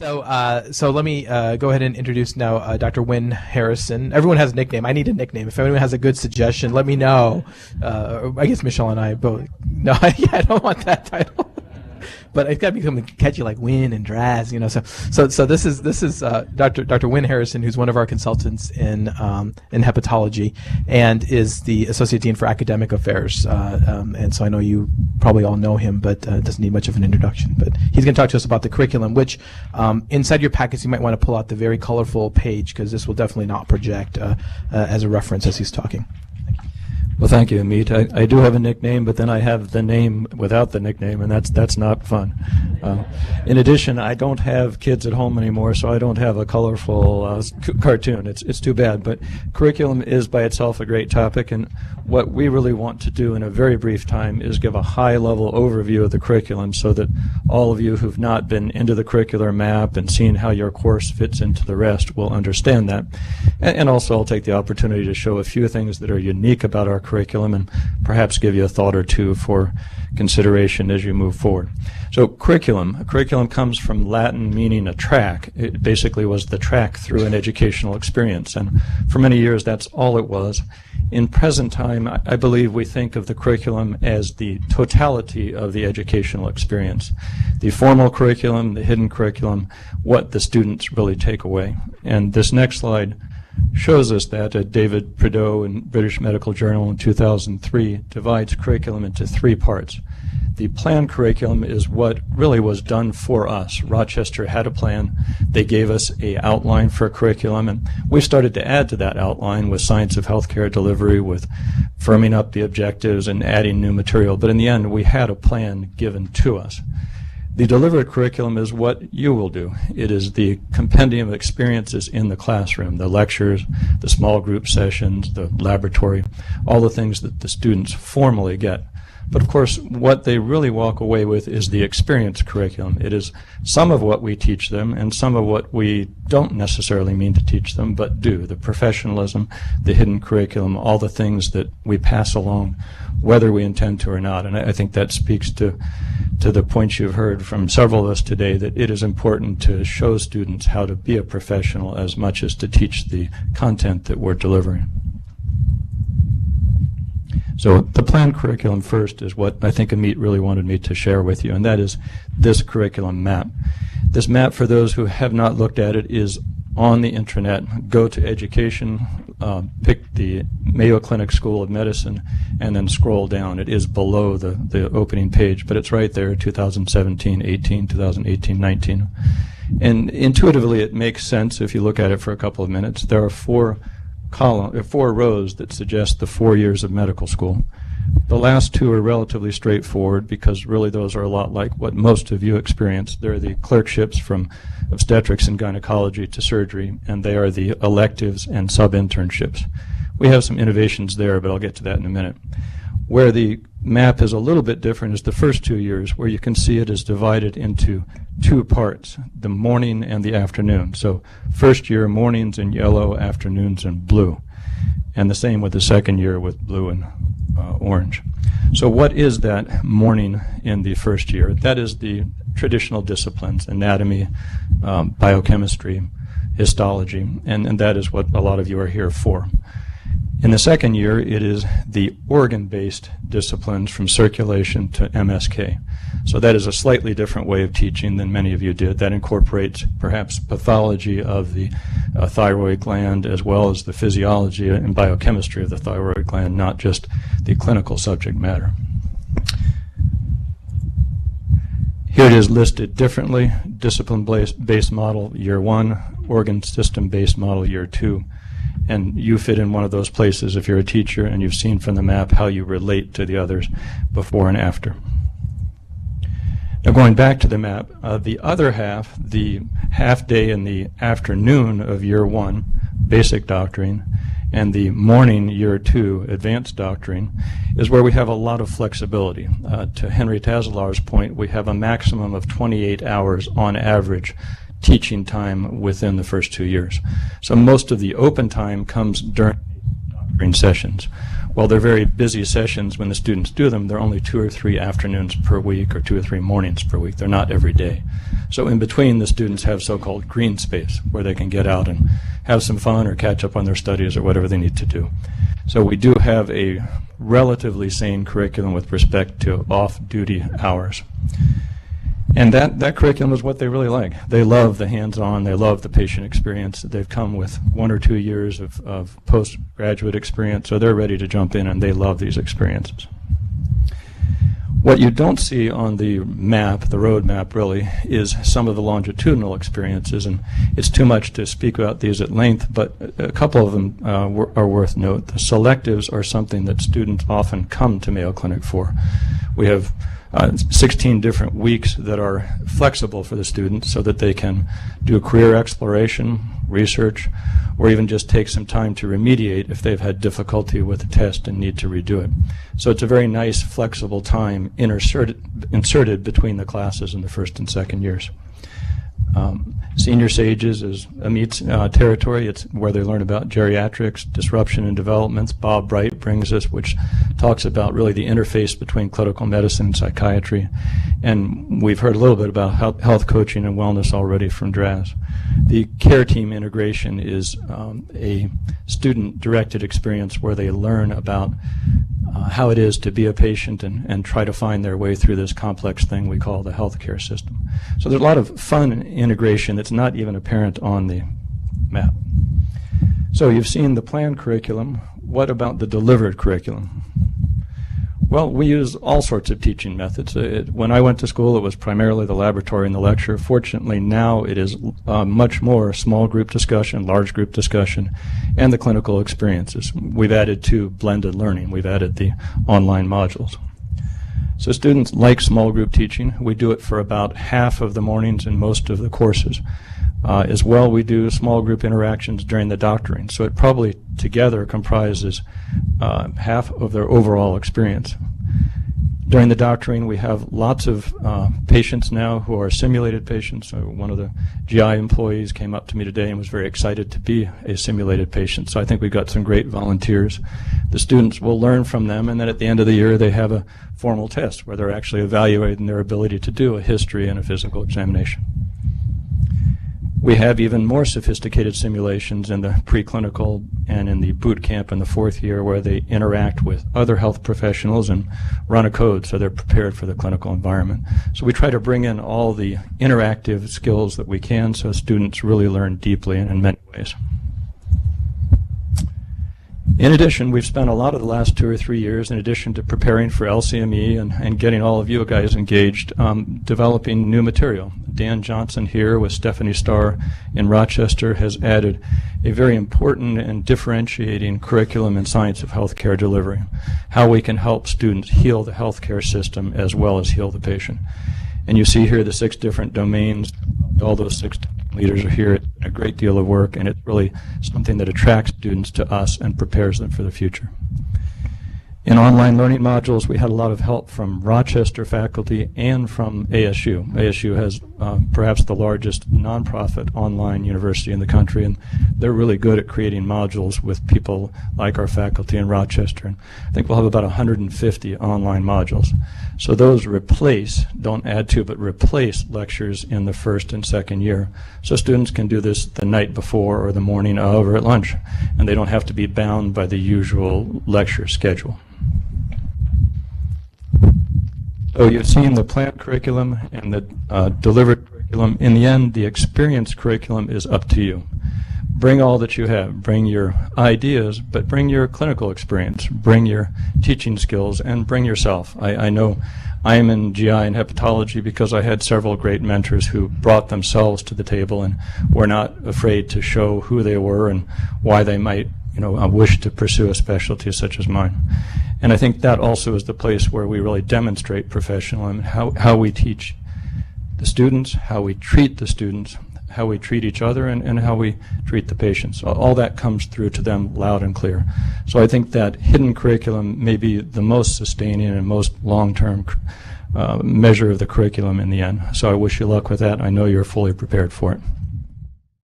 So let me go ahead and introduce now Dr. Wynn Harrison. Everyone has a nickname. I need a nickname. If anyone has a good suggestion, let me know. I guess Michelle and I both. No, yeah, I don't want that title. But it's got to be something catchy like Win and Draz, you know. So this is Dr. Wynn Harrison, who's one of our consultants in hepatology, and is the Associate Dean for Academic Affairs. And so I know you probably all know him, but doesn't need much of an introduction. But he's going to talk to us about the curriculum, which inside your packets you might want to pull out the very colorful page, because this will definitely not project as a reference as he's talking. Well, thank you, Amit. I do have a nickname, but then I have the name without the nickname, and that's not fun. In addition, I don't have kids at home anymore, so I don't have a colorful cartoon. It's too bad. But curriculum is by itself a great topic, and what we really want to do in a very brief time is give a high-level overview of the curriculum so that all of you who've not been into the curricular map and seen how your course fits into the rest will understand that. And also I'll take the opportunity to show a few things that are unique about our curriculum and perhaps give you a thought or two for consideration as you move forward. So curriculum comes from Latin meaning a track. It basically was the track through an educational experience, and for many years that's all it was. In present time, I believe we think of the curriculum as the totality of the educational experience. The formal curriculum, the hidden curriculum, what the students really take away. And this next slide shows us that David Prideaux in British Medical Journal in 2003 divides curriculum into three parts. The planned curriculum is what really was done for us. Rochester had a plan. They gave us an outline for a curriculum, and we started to add to that outline with science of healthcare delivery, with firming up the objectives and adding new material. But in the end, we had a plan given to us. The delivered curriculum is what you will do. It is the compendium of experiences in the classroom, the lectures, the small group sessions, the laboratory, all the things that the students formally get. But of course, what they really walk away with is the experience curriculum. It is some of what we teach them and some of what we don't necessarily mean to teach them, but do. The professionalism, the hidden curriculum, all the things that we pass along, whether we intend to or not. And I think that speaks to the points you've heard from several of us today, that it is important to show students how to be a professional as much as to teach the content that we're delivering. So the planned curriculum first is what I think Amit really wanted me to share with you, and that is this curriculum map. This map, for those who have not looked at it, is on the intranet. Go to education, pick the Mayo Clinic School of Medicine, and then scroll down. It is below the opening page, but it's right there, 2017-18, 2018-19. And intuitively it makes sense if you look at it for a couple of minutes. There are four rows that suggest the 4 years of medical school. The last two are relatively straightforward because really those are a lot like what most of you experience. They're the clerkships from obstetrics and gynecology to surgery, and they are the electives and sub-internships. We have some innovations there, but I'll get to that in a minute. Where the map is a little bit different is the first 2 years, where you can see it is divided into two parts, the morning and the afternoon. So first year, mornings in yellow, afternoons in blue. And the same with the second year with blue and orange. So what is that morning in the first year? That is the traditional disciplines, anatomy, biochemistry, histology, and that is what a lot of you are here for. In the second year, it is the organ-based disciplines from circulation to MSK. So that is a slightly different way of teaching than many of you did. That incorporates perhaps pathology of the thyroid gland as well as the physiology and biochemistry of the thyroid gland, not just the clinical subject matter. Here it is listed differently: discipline-based model year 1, organ system-based model year 2. And you fit in one of those places if you're a teacher and you've seen from the map how you relate to the others before and after. Now going back to the map, the other half, the half day in the afternoon of year 1, basic doctrine, and the morning year 2, advanced doctrine, is where we have a lot of flexibility. To Henry Tazalar's point, we have a maximum of 28 hours on average teaching time within the first 2 years. So most of the open time comes during sessions. while they're very busy sessions when the students do them, they're only 2 or 3 afternoons per week or 2 or 3 mornings per week. They're not every day. So in between, the students have so-called green space where they can get out and have some fun or catch up on their studies or whatever they need to do. So we do have a relatively sane curriculum with respect to off-duty hours. And that curriculum is what they really like. They love the hands-on, they love the patient experience. They've come with 1 or 2 years of postgraduate experience, so they're ready to jump in and they love these experiences. What you don't see on the map, the road map really, is some of the longitudinal experiences, and it's too much to speak about these at length, but a couple of them are worth note. The selectives are something that students often come to Mayo Clinic for. We have 16 different weeks that are flexible for the students so that they can do career exploration, research, or even just take some time to remediate if they've had difficulty with a test and need to redo it. So it's a very nice flexible time inserted between the classes in the first and second years. Senior Sages is Amit's territory. It's where they learn about geriatrics, disruption and developments. Bob Bright brings us, which talks about really the interface between clinical medicine and psychiatry. And we've heard a little bit about health coaching and wellness already from Draz. The care team integration is a student-directed experience where they learn about how it is to be a patient and try to find their way through this complex thing we call the healthcare system. So there's a lot of fun integration that's not even apparent on the map. So you've seen the planned curriculum. What about the delivered curriculum? Well, we use all sorts of teaching methods. When I went to school, it was primarily the laboratory and the lecture. Fortunately, now it is much more small group discussion, large group discussion, and the clinical experiences. We've added to blended learning. We've added the online modules. So students like small group teaching. We do it for about half of the mornings in most of the courses. As well, we do small group interactions during the doctoring. So it probably together comprises half of their overall experience. During the doctoring, we have lots of patients now who are simulated patients. So one of the GI employees came up to me today and was very excited to be a simulated patient. So I think we've got some great volunteers. The students will learn from them, and then at the end of the year, they have a formal test where they're actually evaluating their ability to do a history and a physical examination. We have even more sophisticated simulations in the preclinical and in the boot camp in the 4th year where they interact with other health professionals and run a code so they're prepared for the clinical environment. So we try to bring in all the interactive skills that we can so students really learn deeply and in many ways. In addition, we've spent a lot of the last 2 or 3 years, in addition to preparing for LCME and getting all of you guys engaged, developing new material. Dan Johnson here with Stephanie Starr in Rochester has added a very important and differentiating curriculum in science of healthcare delivery, how we can help students heal the healthcare system as well as heal the patient. And you see here the 6 different domains. All those 6 leaders are here. It's a great deal of work, and it's really something that attracts students to us and prepares them for the future. In online learning modules, we had a lot of help from Rochester faculty and from ASU. ASU has perhaps the largest nonprofit online university in the country, and they're really good at creating modules with people like our faculty in Rochester. And I think we'll have about 150 online modules. So those replace, don't add to, but replace lectures in the 1st and 2nd year. So students can do this the night before or the morning of or at lunch, and they don't have to be bound by the usual lecture schedule. So you've seen the planned curriculum and the delivered curriculum. In the end, the experience curriculum is up to you. Bring all that you have. Bring your ideas, but bring your clinical experience. Bring your teaching skills, and bring yourself. I know I am in GI and hepatology because I had several great mentors who brought themselves to the table and were not afraid to show who they were and why they might wish to pursue a specialty such as mine. And I think that also is the place where we really demonstrate professionalism, how we teach the students, how we treat the students, how we treat each other, and how we treat the patients. All that comes through to them loud and clear. So I think that hidden curriculum may be the most sustaining and most long-term measure of the curriculum in the end. So I wish you luck with that. I know you're fully prepared for it.